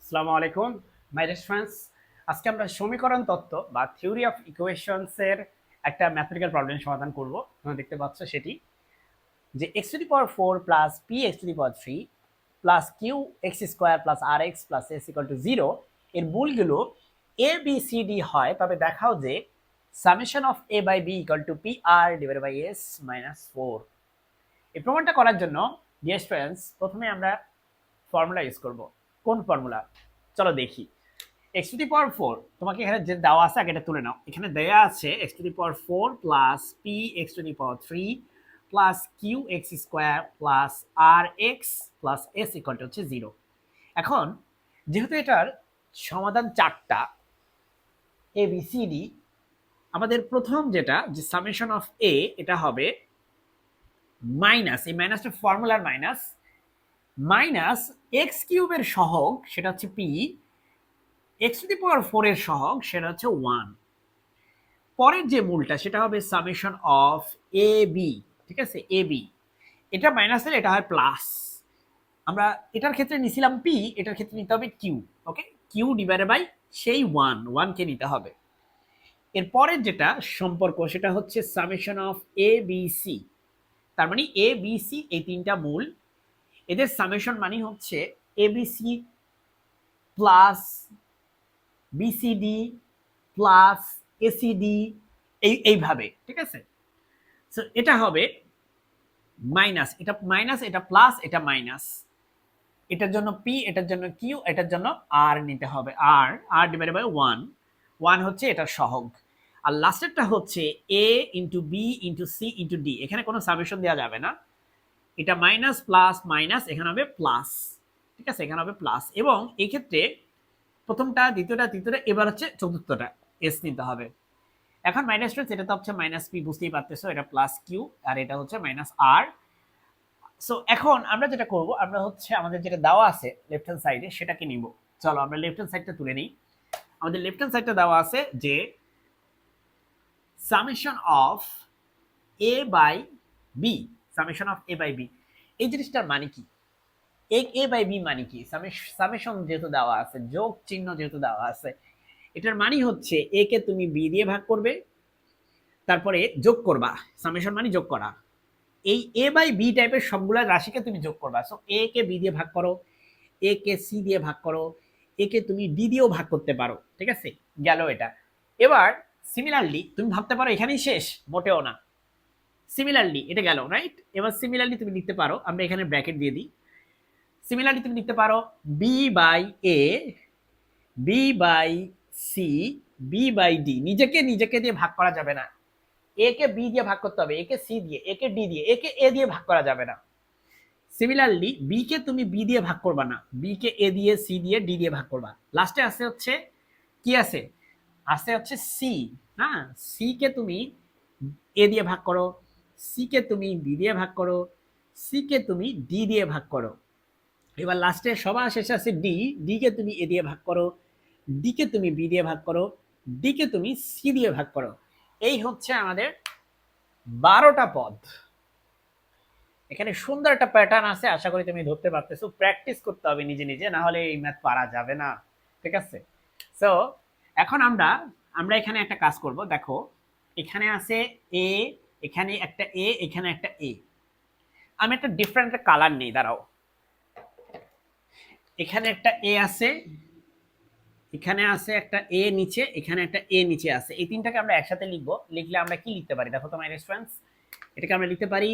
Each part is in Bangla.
আসসালামু আলাইকুম মাই ডিয়ার স্টুডেন্টস। আজকে আমরা সমীকরণ তত্ত্ব বা থিওরি অফ ইকুয়েশনস এর একটা ম্যাথমেটিক্যাল প্রবলেম সমাধান করব। তোমরা দেখতে পাচ্ছ সেটি যে x to the power 4 plus p x to the power 3 plus q x square plus rx plus s equal to 0 এর মূলগুলো a b c d হয়, তবে দেখাও যে summation of a by b equal to pr divided by s minus 4। এই প্রমাণটা করার জন্য ডিয়ার স্টুডেন্টস প্রথমে আমরা ফর্মুলা ইউজ করব। কোন ফর্মুলা চলো দেখি। x টু দি পাওয়ার 4 তোমাকে এখানে যে দেওয়া আছে আগে এটা তুলে নাও। এখানে দেয়া আছে x to the power 4 plus p x to the power 3 plus q x square plus r x plus s equal to হচ্ছে 0। এখন যেহেতু এটার সমাধান চারটা a b c d, আমাদের প্রথম যেটা যে সামেশন অফ a এটা হবে মাইনাস, এই মাইনাসটা ফর্মুলার মাইনাস, মাইনাস এক্স কিউবের সহগ সেটা হচ্ছে p, এক্স টু দি পাওয়ার 4 এর সহগ সেটা হচ্ছে 1। পরের যে মূলটা সেটা হবে সামেশন অফ এ বি, ঠিক আছে, এ বি। এটা মাইনাসের, এটা হয় প্লাস। আমরা এটার ক্ষেত্রে নিছিলাম পি, এটার ক্ষেত্রে নিতে হবে Q. Okay, Q divided by সেই 1 কে নিতে হবে। এর পরের যেটা সম্পর্ক সেটা হচ্ছে summation of A B C. তার মানে এ বি সি এই তিনটা মূল, এদের সামেশন মানে হচ্ছে A B C plus BCD plus ACD, এইভাবে, ঠিক আছে। সো এটা হবে মাইনাস, এটা মাইনাস, এটা প্লাস, এটা মাইনাস। এটার জন্য পি, এটার জন্য কিউ, এটার জন্য আর নিতে হবে, আর আর ডিভাইডেড বাই 1 হচ্ছে এটার সহগ। আর লাস্টেরটা হচ্ছে A into B into C into D. এখানে কোনো সামেশন দেওয়া যাবে না, এটা মাইনাস প্লাস মাইনাস, এখানে হবে প্লাস, ঠিক আছে, এখানে হবে প্লাস। এবং এই ক্ষেত্রে প্রথমটা, দ্বিতীয়টা, তৃতীয়টা, এবার হচ্ছে চতুর্থটা এস নিতে হবে। এখন মাইনাস টু, এটা তো হচ্ছে মাইনাস পি, বুঝতেই পারতেছো, এটা প্লাস কিউ, আর এটা হচ্ছে মাইনাস আর। সো এখন আমরা যেটা করব, আমরা হচ্ছে আমাদের যেটা দেওয়া আছে লেফট হ্যান্ড সাইডে সেটাকে নিব। চলো আমরা লেফট হ্যান্ড সাইডটা তুলে নিই। আমাদের লেফট হ্যান্ড সাইডটা দেওয়া আছে যে summation of A by B, summation of A by B. এই জিনিসটার মানে কি, এ বাই বি মানে কি? সামেশন যেহেতু দেওয়া আছে, যোগ চিহ্ন যেহেতু দেওয়া আছে, এটার মানে হচ্ছে এ কে তুমি বি দিয়ে ভাগ করবে, তারপরে যোগ করবা। সামেশন মানে যোগ করা। এই এ বাই বি টাইপের সবগুলা রাশিকে তুমি যোগ করবা। সো এ কে বি দিয়ে ভাগ করো, এ কে সি দিয়ে ভাগ করো, এ কে তুমি ডি দিয়েও ভাগ করতে পারো, ঠিক আছে, গেল এটা। এবার সিমিলারলি তুমি ভাবতে পারো এখানেই শেষ, মোটেও না। সিমিলারলি এটা গেল, রাইট। এবার সিমিলারলি তুমি লিখতে পারো, আমরা এখানে ব্র্যাকেট দিয়ে দিই। সিমিলারলি তুমি লিখতে পারো B by A, B by C, B by D. নিজেকে নিজেকে দিয়ে ভাগ করা যাবে না, এ কে বি দিয়ে ভাগ করতে হবে, এ কে সি দিয়ে, এ কে ডি দিয়ে, এ কে এ দিয়ে ভাগ করা যাবে না। সিমিলারলি বি কে তুমি বি দিয়ে ভাগ করবা না, বি কে এ দিয়ে, সি দিয়ে, ডি দিয়ে ভাগ করবা। লাস্টে আছে হচ্ছে কি আছে, আছে হচ্ছে সি। হ্যাঁ, সি কে তুমি এ দিয়ে ভাগ করো, সি কে তুমি বি দিয়ে ভাগ করো, সি কে তুমি ডি দিয়ে ভাগ করো। এবার লাস্টে সবার শেষে আছে ডি, ডি কে তুমি এ দিয়ে ভাগ করো, ডি কে তুমি বি দিয়ে ভাগ করো, ডি কে তুমি সি দিয়ে ভাগ করো। এই হচ্ছে আমাদের 12টা পদ। এখানে সুন্দর একটা প্যাটার্ন আছে, আশা করি তুমি ধরতে পারতেছো। প্র্যাকটিস করতে হবে নিজে নিজে, না হলে এই ম্যাথ পারা যাবে না, ঠিক আছে। সো এখন আমরা আমরা এখানে একটা কাজ করব। দেখো এখানে আছে এ, এখানে একটা এ, এখানে একটা এ। আমি একটা ডিফারেন্ট কালার নেই, দাঁড়াও। এখানে একটা এ আছে, এখানে আছে একটা এ নিচে, এখানে একটা এ নিচে আছে। এই তিনটাকে আমরা একসাথে লিখবো। লিখলে আমরা কি লিখতে পারি দেখো তোমার স্টুডেন্টস, এটাকে আমরা লিখতে পারি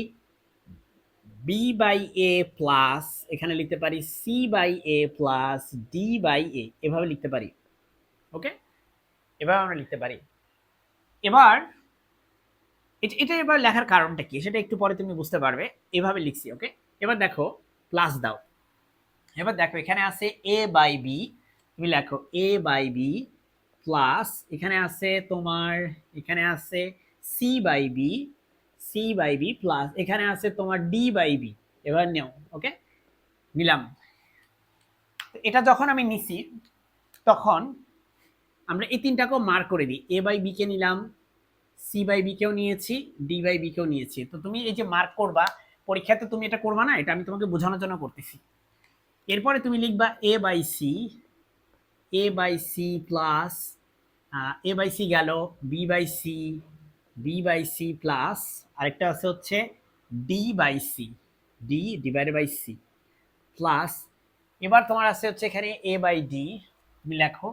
বি বাই এ প্লাস, এখানে লিখতে পারি C by A plus D by A, এভাবে লিখতে পারি। ওকে, এভাবে আমরা লিখতে পারি। এবার এটা এবার লেখার কারণটা কি সেটা একটু পরে তুমি বুঝতে পারবে। এভাবে লিখছি, ওকে। এবার দেখো প্লাস দাও। এবার দেখো এখানে আছে এ বাই বি, তুমি লেখো এ বাই বি প্লাস, এখানে আছে তোমার, এখানে আছে C by B, C by B plus, এখানে আছে তোমার ডি বাই বি। এবার নেও, ওকে, নিলাম। এটা যখন আমি নিছি তখন আমরা এই তিনটাকেও মার্ক করে দিই। এ বাই বি কে নিলাম, সি বাই বি কেও নিয়েছি, ডি বাই বি কেও নিয়েছি। তো তুমি এই যে মার্ক করবা, পরীক্ষাতে তুমি এটা করবা না, এটা আমি তোমাকে বোঝানোর জন্য করতেছি। এরপরে তুমি লিখবা A by C, A by C plus A by C গেল, B by C, B by C plus আরেকটা আছে হচ্ছে D by C, D divided by C plus, এবার তোমার আছে হচ্ছে এখানে এ বাই ডি, তুমি লেখো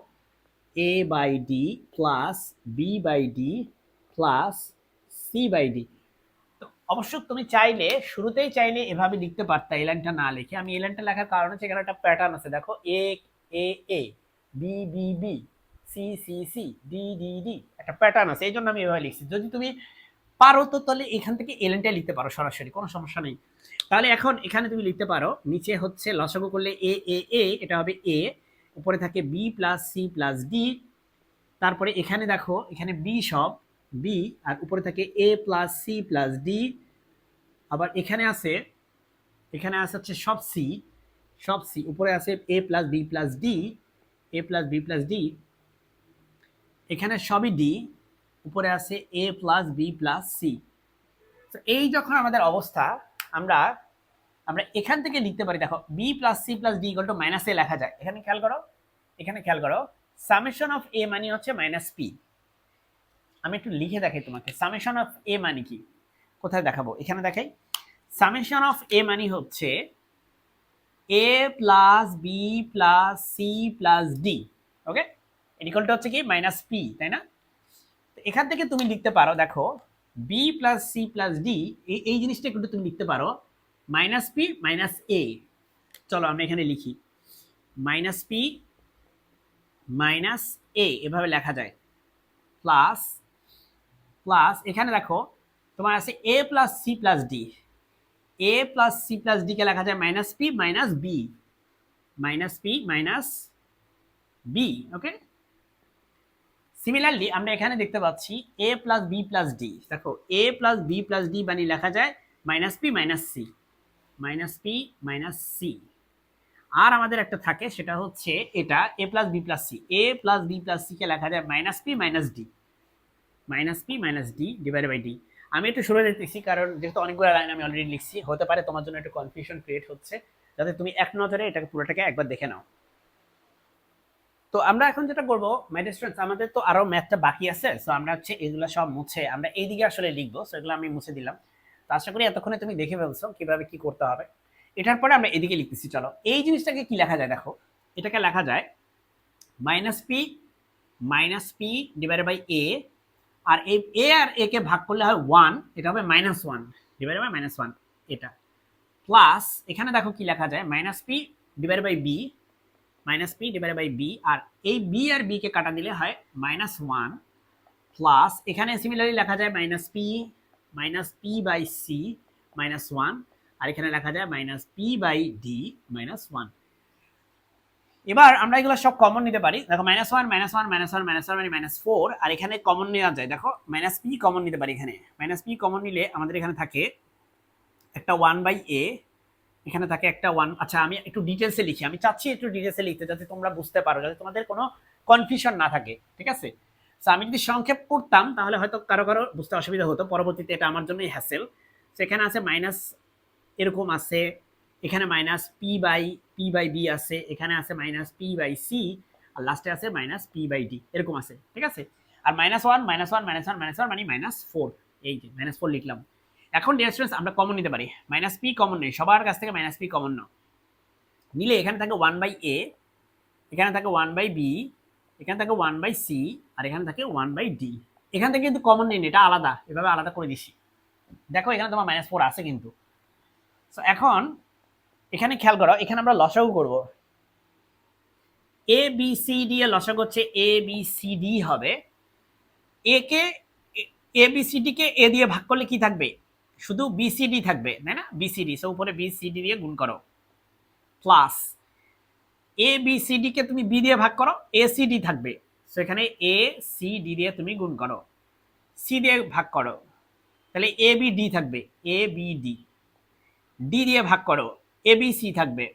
A by D plus B by D plus C by D. তো অবশ্য তুমি চাইলে শুরুতেই চাইলে এভাবে লিখতে পারতা, এই লাইনটা না লিখে। আমি এই লাইনটা লেখার কারণ হচ্ছে এখানে একটা প্যাটার্ন আছে, দেখো A A A, B B B, C C C, D D D, একটা প্যাটার্ন আছে, এই জন্য আমি এভাবে লিখছি। যদি তুমি পারো তো তাহলে এখান থেকে এই লাইনটা লিখতে পারো সরাসরি, কোনো সমস্যা নেই। তাহলে এখন এখানে তুমি লিখতে পারো, নিচে হচ্ছে লসাগু করলে এ এ এ, এটা হবে এ, উপরে থাকে B plus C plus D, তারপরে এখানে দেখো এখানে বি সব বি, আর উপরে থাকে এ প্লাস সি প্লাস ডি, আবার এখানে আছে হচ্ছে সব সি, সব সি, উপরে আছে A plus B plus D, A plus B plus D, এখানে সবই ডি, উপরে আছে A plus B plus C. তো এই যখন আমাদের অবস্থা, আমরা আমরা এখান থেকে লিখতে পারি, দেখো B plus C plus D equal to minus A লেখা যায়। এখানে খেয়াল করো, এখানে খেয়াল করো, সামেশন অফ এ মানে হচ্ছে মাইনাস পি। আমি একটু লিখে দেখাই তোমাকে সামেশন অফ এ মানে কি, কোথায় দেখাবো, এখানে দেখাই। সামেশন অফ এ মানে হচ্ছে A plus B plus C plus D, okay, equal to হচ্ছে কি মাইনাস পি, তাই না? এখান থেকে তুমি লিখতে পারো, দেখো B plus C plus D, এই জিনিসটা একটু তুমি লিখতে পারো মাইনাস পি মাইনাস এ। চলো আমি এখানে লিখি মাইনাস পি মাইনাস এ, এভাবে লেখা যায়, প্লাস প্লাস এখানে দেখো তোমার আছে A plus C plus D, A plus C plus D কে লেখা যায় minus P minus B, minus P minus B, okay. Similarly আমরা এখানে দেখতে পাচ্ছি A plus B plus D, দেখো A plus B plus D বানিয়ে লেখা যায় minus P minus C, minus P minus C. আর আমাদের একটা থাকে সেটা হচ্ছে এটা A plus B plus C, A plus B plus C K লেখা যায় minus P minus D, minus P minus D divided by D. আমি একটু শুরু দেখতেছি কারণ যেহেতু অনেকগুলো লাইন আমি অলরেডি লিখছি, হতে পারে তোমার জন্য একটু কনফিউশন ক্রিয়েট হচ্ছে, যাতে তুমি এক নজরে এটাকে পুরোটাকে একবার দেখে নাও। তো আমরা এখন যেটা করবো মাই ডিয়ার স্টুডেন্টস, আমাদের তো আরো ম্যাথটা বাকি আছে, সো আমরা হচ্ছে এগুলো সব মুছে আমরা এইদিকে আসলে লিখবো, সো এগুলো আমি মুছে দিলাম। তো আশা করি এতক্ষণে তুমি দেখে ফেলছো কিভাবে কি করতে হবে। এটার পরে আমরা এদিকে লিখতেছি, চলো এই জিনিসটাকে কি লেখা যায়, দেখো এটাকে লেখা যায় মাইনাস পি ডিভাইডেড বাই এ, আর এই এ আর এ কে ভাগ করলে হয় 1, এটা হবে মাইনাস 1 ডিভাইডেড বাই মাইনাস 1, এটা প্লাস এখানে দেখো কি লেখা যায় minus P divided by B, minus P divided by B, আর এই বি আর বি কে কাটা দিলে হয় মাইনাস 1, প্লাস এখানে সিমিলারলি লেখা যায় minus P by C minus 1, আর এখানে লেখা যায় minus P by D minus 1। এবার আমরা এগুলো সব কমন নিতে পারি, দেখো মাইনাস 1 মাইনাস 1 মাইনাস 1 মাইনাস 1 মানে মাইনাস 4, আর এখানে কমন নেওয়া যায়, দেখো মাইনাস পি কমন নিতে পারি, এখানে মাইনাস পি কমন নিলে আমাদের এখানে থাকে একটা 1 বাই এ, এখানে থাকে একটা 1। আচ্ছা আমি একটু ডিটেলসে লিখি, আমি চাচ্ছি একটু ডিটেলসে লিখতে যাতে তোমরা বুঝতে পারো, যাতে তোমাদের কোনো কনফিউশন না থাকে, ঠিক আছে? সো আমি যদি সংক্ষেপ করতাম তাহলে হয়তো কারো কারো বুঝতে অসুবিধা হতো, পরবর্তীতে এটা আমার জন্যই হ্যাসেল। সেখানে আছে মাইনাস এরকম আছে, এখানে মাইনাস পি বাই বি আছে, এখানে আছে মাইনাস পি বাই সি, আর লাস্টে আছে মাইনাস পি বাই ডি, এরকম আছে, ঠিক আছে? আর মাইনাস 1 মাইনাস 1 মাইনাস 1 মাইনাস 1 মানে মাইনাস 4, এই যে মাইনাস 4 লিখলাম। এখন ডিয়ার স্টুডেন্টস আমরা কমন নিতে পারি, মাইনাস পি কমন নেই, সবার কাছ থেকে মাইনাস পি কমন নাও, নিলে এখানে থাকে 1 বাই এ, এখানে থাকে 1 বাই বি, এখানে থাকে 1 বাই সি, আর এখানে থাকে 1 বাই ডি। এখান থেকে কিন্তু কমন নেই, এটা আলাদা, এভাবে আলাদা করে দিছি, দেখো এখানে তোমার মাইনাস 4 আছে কিন্তু। সো এখন এখানে খেয়াল করো, এখানে আমরা লসাগু করব, এ বি সি ডি এর লসাগু হচ্ছে এ বি সি ডি হবে, এ কে এ বি সি ডি কে এ দিয়ে ভাগ করলে কি থাকবে, শুধু বি সি ডি থাকবে, তাই না? বি সি ডি, সো উপরে বি সি ডি দিয়ে গুণ করো, প্লাস এ বি সি ডি কে তুমি বি দিয়ে ভাগ করো, এ সি ডি থাকবে, সো এখানে এ সি ডি দিয়ে তুমি গুণ করো, সি দিয়ে ভাগ করো, তাহলে এ বি ডি থাকবে, এ বি ডি, ডি দিয়ে ভাগ করো, এ বি সি থাকবে।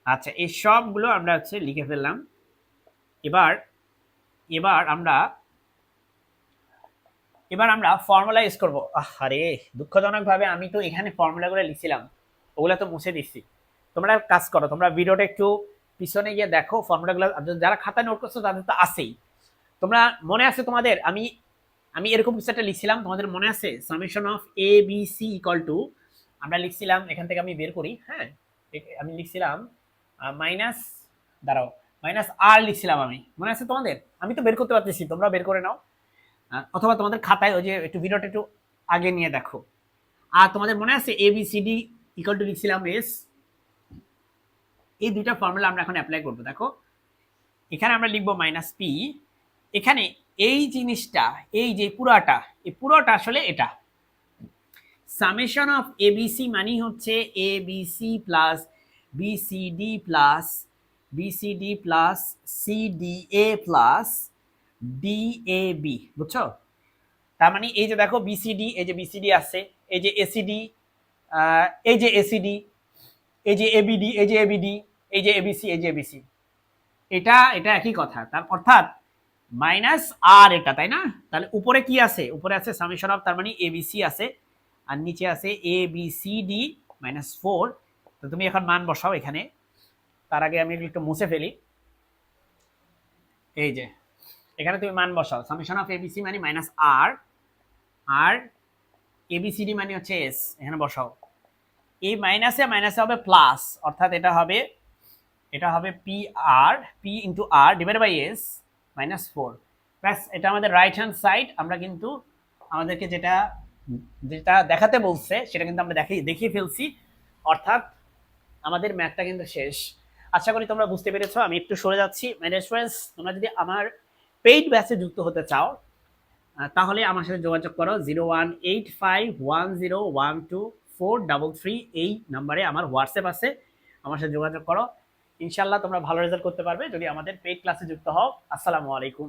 আচ্ছা এই সবগুলো আমরা হচ্ছে লিখে ফেললাম। এবার এবার আমরা ফর্মুলা ইউজ করবো। আরে দুঃখজনকভাবে আমি তো এখানে ফর্মুলাগুলো লিখছিলাম, ওগুলো তো মুছে দিচ্ছি। তোমরা কাজ করো, তোমরা ভিডিওটা একটু পিছনে গিয়ে দেখো ফর্মুলাগুলো, যারা খাতা নোট করছো তাদের তো আছেই। তোমরা মনে আছে তোমাদের, আমি আমি এরকম কিছু একটা লিখছিলাম, তোমাদের মনে আছে? Summation of A B C equal to, আমরা লিখছিলাম, এখান থেকে আমি বের করি, হ্যাঁ, আমি লিখছিলাম মাইনাস, দাঁড়াও, মাইনাস আর লিখছিলাম আমি, মনে আছে তোমাদের? আমি তো বের করতে পারতেছি, তোমরা বের করে নাও, অথবা তোমাদের খাতায় ওই যে একটু ভিডিওটা একটু আগে নিয়ে দেখো। আর তোমাদের মনে আছে A B C D equal to লিখছিলাম এস। এই দুইটা ফর্মুলা আমরা এখন অ্যাপ্লাই করবো। দেখো এখানে আমরা লিখবো মাইনাস পি, এখানে এই জিনিসটা, এই যে পুরাটা, এই পুরোটা আসলে এটা সামেশন অফ এবিসি মানে হচ্ছে ABC plus BCD plus BCD plus CDA plus DAB, বুঝছো? তার মানে এই যে দেখো বিসিডি, এই যে বিসিডি আছে, এই যে এসিডি, এই যে এসিডি, এই যে এবিডি, এই যে এবিডি, এই যে এবিসি, এই যে এবিসি, এটা এটা একই কথা। তার অর্থাৎ মাইনাস আর এটা, তাই না? তাহলে উপরে কি আছে? উপরে আছে সামেশন অফ, তার মানে এবিসি আছে, আর নিচে আছে A B C D minus 4। তো তুমি এখন মান বসাও এখানে। তার আগে আমি একটু মুছে ফেলি। এই যে এখানে তুমি মান বসাও, সামেশন অফ এবিসি মানে মাইনাস আর, আর এবিসিডি মানে হচ্ছে এস, এখানে বসাও। এই মাইনাসে মাইনাসে হবে প্লাস, অর্থাৎ এটা হবে P R, P into R divide by S minus 4। ব্যাস, এটা আমাদের রাইট হ্যান্ড সাইড। আমরা কিন্তু আমাদেরকে যেটা যেটা দেখাতে বলছে সেটা কিন্তু আমরা দেখিয়ে ফেলছি, অর্থাৎ আমাদের ম্যাথটা কিন্তু শেষ। আশা করি তোমরা বুঝতে পেরেছো। আমি একটু সরে যাচ্ছি। মাই ডিয়ার স্টুডেন্টস, তোমরা যদি আমার পেইড ব্যাচে যুক্ত হতে চাও তাহলে আমার সাথে যোগাযোগ করো 018510124333, এই নাম্বারে আমার হোয়াটসঅ্যাপ আছে, আমার সাথে যোগাযোগ করো। ইনশাল্লাহ তোমরা ভালো রেজাল্ট করতে পারবে যদি আমাদের পেইড ক্লাসে যুক্ত হও। আসসালামু আলাইকুম।